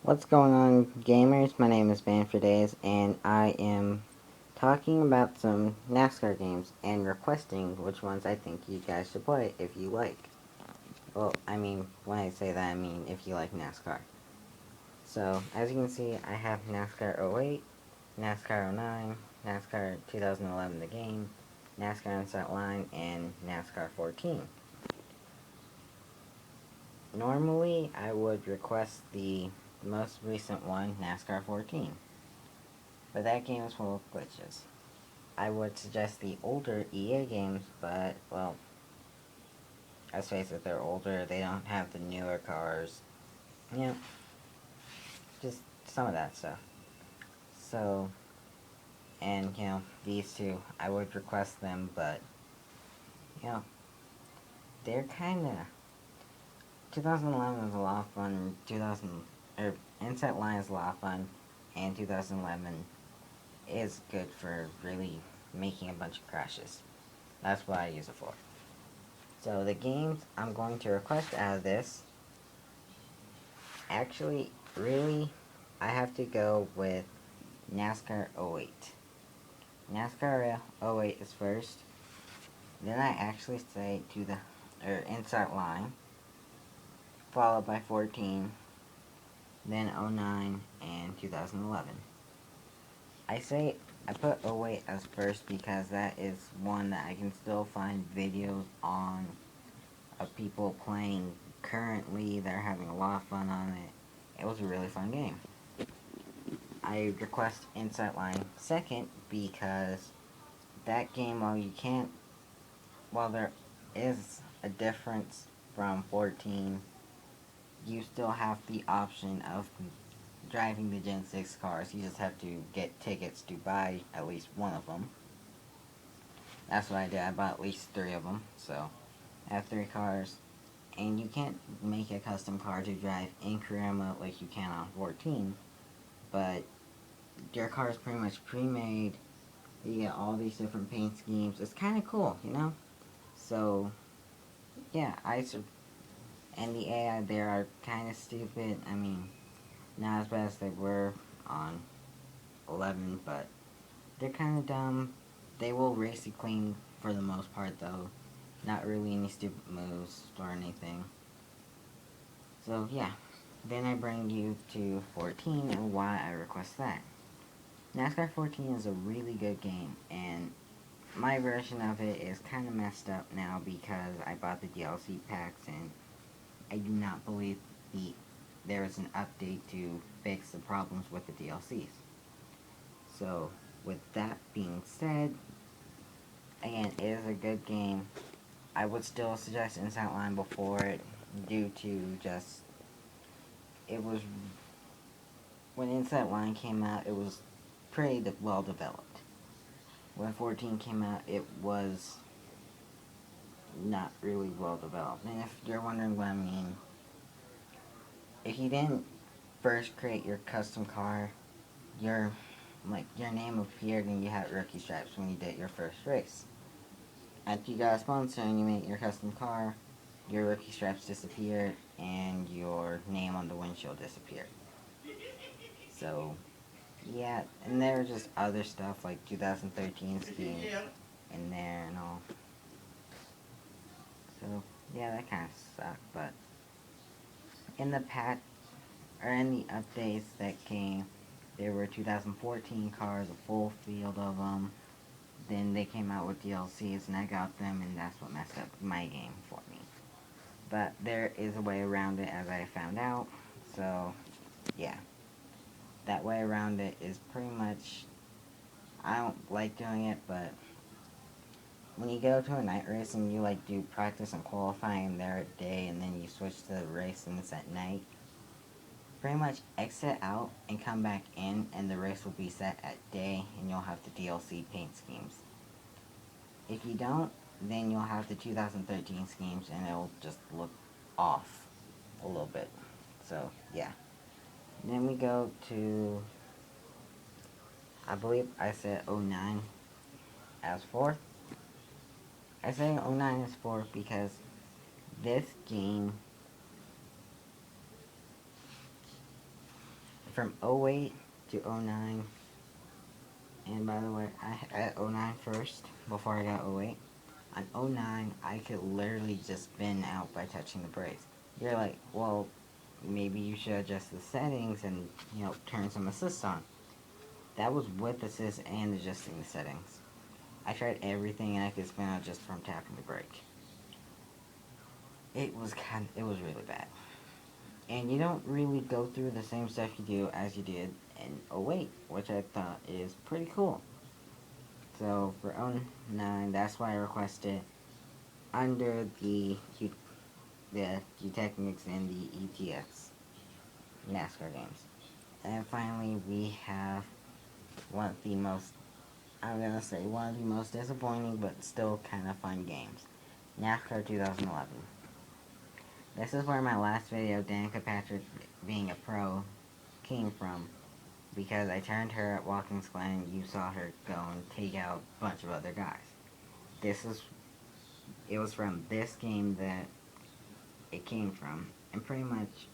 What's going on, gamers? My name is Days, and I am talking about some NASCAR games and requesting which ones I think you guys should play if you like. Well, I mean, when I say that, I mean if you like NASCAR. So, as you can see, I have NASCAR '08, NASCAR '09, NASCAR 2011 the game, NASCAR Unset Line, and NASCAR 14. Normally, I would request the most recent one, NASCAR 14. But that game is full of glitches. I would suggest the older EA games, but, well, let's face it, they're older, they don't have the newer cars. You know, just some of that stuff. So, and, these two, I would request them, but, you know, they're kinda... 2011 was a lot of fun, Inset Line is a lot of fun, and 2011 is good for really making a bunch of crashes. That's what I use it for. So the games I'm going to request out of this, actually, really, I have to go with NASCAR '08. NASCAR '08 is first. Then I actually say Inside Line, followed by 14, then '09, and 2011. I put '08 as first because that is one that I can still find videos on of people playing currently. They're having a lot of fun on it. It was a really fun game. I request Insight Line second because that game, while there is a difference from 14, you still have the option of driving the Gen 6 cars. You just have to get tickets to buy at least one of them. That's what I did. I bought at least 3 of them, so I have 3 cars. And you can't make a custom car to drive in Kurama like you can on 14, but your car is pretty much pre-made. You get all these different paint schemes. It's kind of cool, you know? So, yeah, and the AI there are kind of stupid. I mean, not as bad as they were on 11, but they're kind of dumb. They will race you clean for the most part, though. Not really any stupid moves or anything. So, yeah. Then I bring you to 14 and why I request that. NASCAR 14 is a really good game, and my version of it is kind of messed up now because I bought the DLC packs, and I do not believe there is an update to fix the problems with the DLCs. So, with that being said, again, it is a good game. I would still suggest Inside Line before it, due to just, it was, when Inside Line came out, it was pretty well developed. When 14 came out, it was not really well developed. And if you're wondering what I mean, if you didn't first create your custom car, your name appeared and you had rookie stripes when you did your first race. After you got a sponsor and you made your custom car, your rookie stripes disappeared and your name on the windshield disappeared. So, yeah, and there were just other stuff like 2013 scheme in there and all. So, yeah, that kind of sucked, but in the in the updates that came, there were 2014 cars, a full field of them. Then they came out with DLCs, and I got them, and that's what messed up my game for me. But there is a way around it, as I found out. So, yeah. That way around it is pretty much... I don't like doing it, but when you go to a night race and you, do practice and qualifying there at day, and then you switch to the race and it's at night, pretty much exit out and come back in, and the race will be set at day, and you'll have the DLC paint schemes. If you don't, then you'll have the 2013 schemes, and it'll just look off a little bit. So, yeah. Then we go to, I believe I said '09 as 4th. I say '09 as 4th because this game from '08 to '09. And by the way, I at '09 first before I got '08. On '09, I could literally just spin out by touching the brakes. You're like, well, maybe you should adjust the settings and, turn some assist on. That was with assist and adjusting the settings. I tried everything and I could spin out just from tapping the brake. It was really bad. And you don't really go through the same stuff you do as you did in '08, which I thought is pretty cool. So for '09, that's why I requested under the Technics and the ETX NASCAR games. And finally, we have one of the most, I'm gonna say, one of the most disappointing but still kind of fun games, NASCAR 2011. This is where my last video, Danica Patrick being a pro, came from, because I turned her at Watkins Glen and you saw her go and take out a bunch of other guys. It was from this game that it came from, and pretty much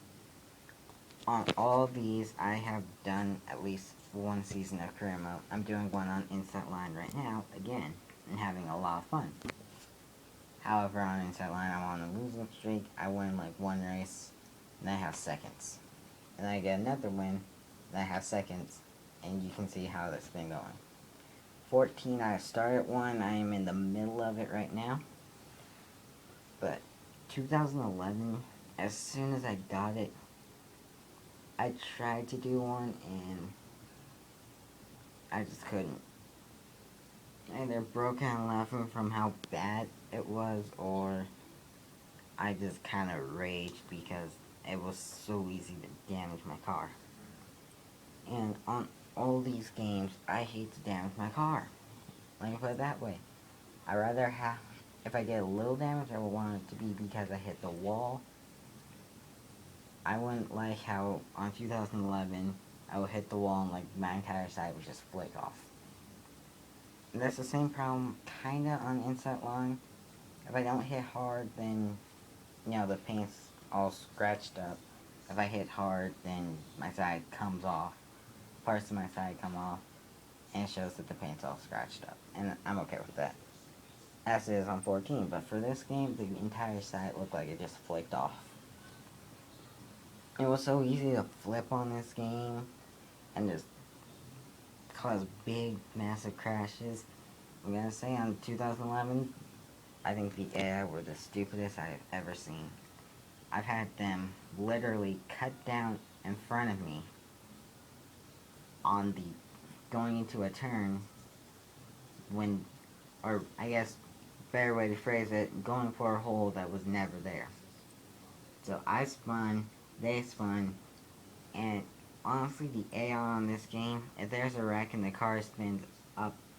on all these I have done at least one season of career mode. I'm doing one on Instant Line right now, again, and having a lot of fun. However, on Inside Line, I'm on a losing streak. I win like one race, and I have seconds. And I get another win, and I have seconds, and you can see how that's been going. 14, I started one. I am in the middle of it right now. But 2011, as soon as I got it, I tried to do one, and I just couldn't. I either broke out laughing from how bad it was, or I just kind of raged because it was so easy to damage my car. And on all these games, I hate to damage my car. Let me put it that way. I rather have, if I get a little damage, I would want it to be because I hit the wall. I wouldn't like how on 2011, I would hit the wall and like my entire side would just flick off. And that's the same problem kinda on Inside Line. If I don't hit hard, then, the paint's all scratched up. If I hit hard, then my side comes off. Parts of my side come off, and it shows that the paint's all scratched up. And I'm okay with that. As it is on 14, but for this game, the entire side looked like it just flicked off. It was so easy to flip on this game, and just cause big, massive crashes. I'm gonna say on 2011, I think the AI were the stupidest I've ever seen. I've had them literally cut down in front of me on the going into a turn when, or I guess better way to phrase it, going for a hole that was never there. So I spun, they spun, and honestly the AI on this game, if there's a wreck and the car spins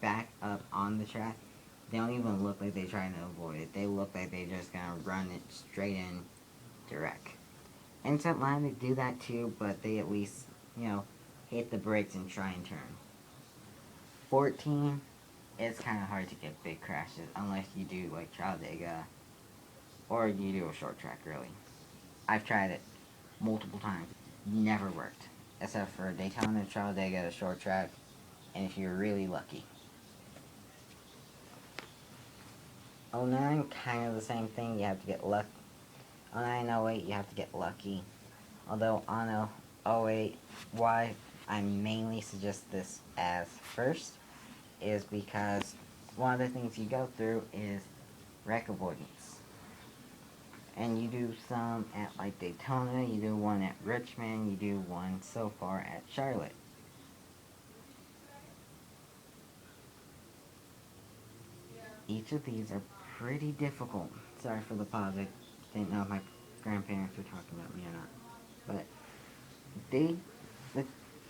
back up on the track, they don't even look like they're trying to avoid it. They look like they're just gonna run it straight in to wreck. Inside Line, they do that too, but they at least, hit the brakes and try and turn. 14, it's kind of hard to get big crashes unless you do like Talladega or you do a short track, really. I've tried it multiple times. Never worked. Except for Daytona, Talladega, the short track, and if you're really lucky. '09, kind of the same thing. You have to get lucky. '09, '08, you have to get lucky. Although on '08, why I mainly suggest this as first is because one of the things you go through is wreck avoidance. And you do some at like Daytona, you do one at Richmond, you do one so far at Charlotte. Each of these are pretty difficult. Sorry for the pause, I didn't know if my grandparents were talking about me or not. But the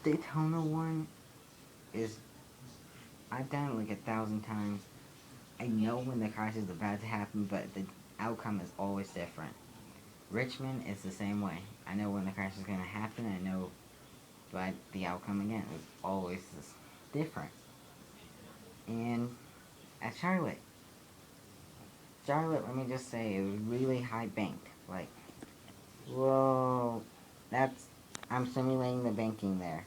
Daytona one is, I've done it like 1,000 times. I know when the crash is about to happen, but the outcome is always different. Richmond is the same way. I know when the crash is going to happen, I know, but the outcome again is always different. And at Charlotte, let me just say, it was really high banked. Like, whoa, that's I'm simulating the banking there.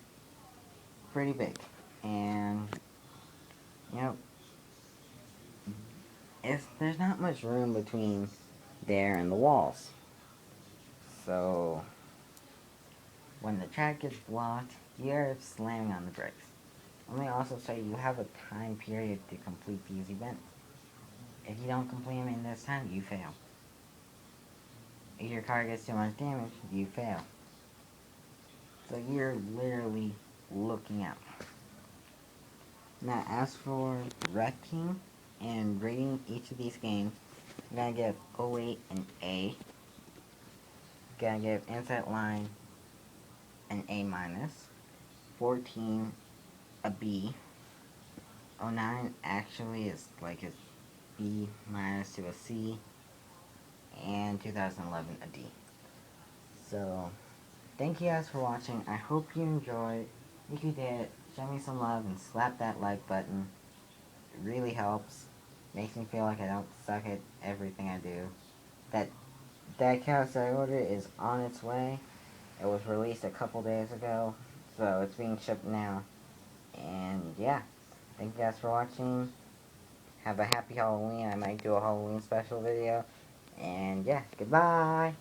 Pretty big. And, you know, there's not much room between there and the walls. So, when the track gets blocked, you're slamming on the brakes. Let me also say you have a time period to complete these events. If you don't complete them in this time, you fail. If your car gets too much damage, you fail. So you're literally looking out. Now, as for wrecking and rating each of these games, I'm gonna give 08 an A. Gonna give Insight Line an A minus. 14 a B. '09 actually is like a B minus to a C. And 2011 a D. So, thank you guys for watching. I hope you enjoyed. If you did, show me some love and slap that like button. It really helps. Makes me feel like I don't suck at everything I do. That couch that I ordered is on its way. It was released a couple days ago, so it's being shipped now. And yeah, thank you guys for watching. Have a happy Halloween. I might do a Halloween special video. And yeah, goodbye.